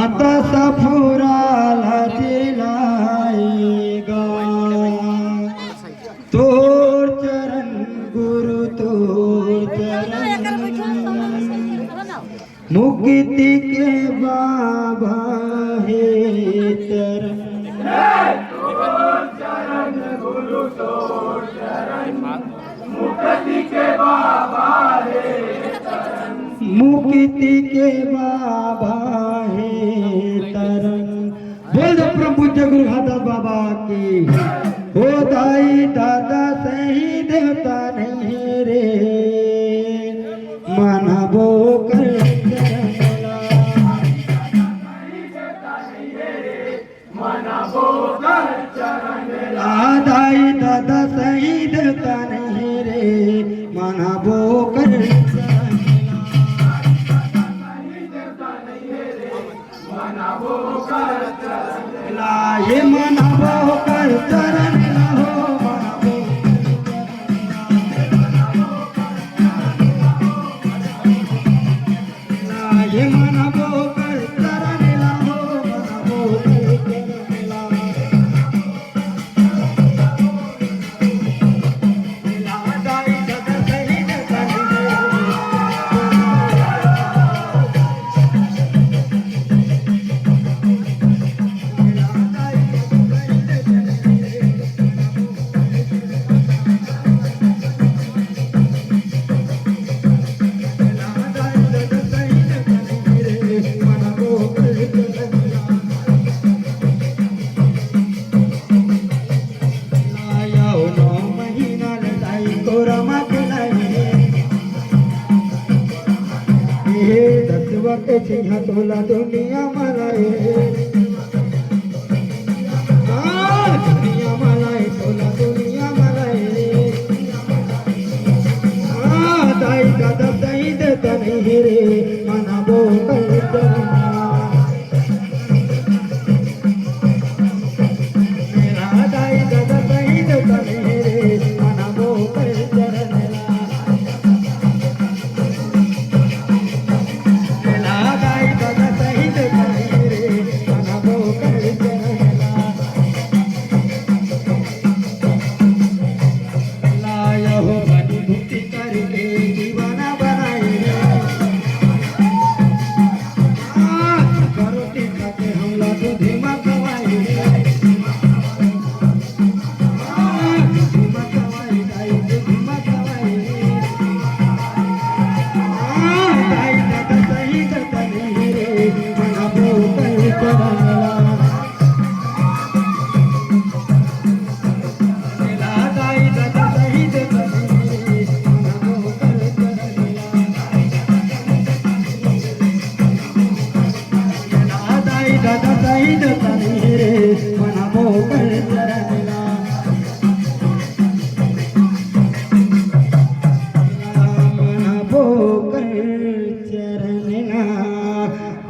आता सफुराला दिलाएगा तोर चरण गुरु तोर चरण मुक्ति के बाबा है चरण गुरु तोर चरण मुक्ति के बाबा है मुक्ति के बाबा है तरन। बोल दो परम पूज्य गुरु घाटदास बाबा की। हो दाई दादा सही देवता नहीं रे मानवो कर दाई दादा सही देवता नहीं रे मानवो कर ये मनावो कर चरण हो ये मनावो कर चरण हो मनावो के सिंह तोला दुनिया मलाए दुनिया मलाए तोला दुनिया मलाए दाई दादा सही देता नहीं रे मना बो मेरा दाई दादा सही देता नहीं रे मना बो दादा सही देता नहीं रे मनावो कर चरणला मनावो कर चरणला।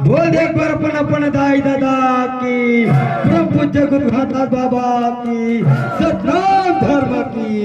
बोल दे एक बार अपन दाई दादा की परम पूज्य गुरु घाटदास बाबा की सतनाम धर्म की।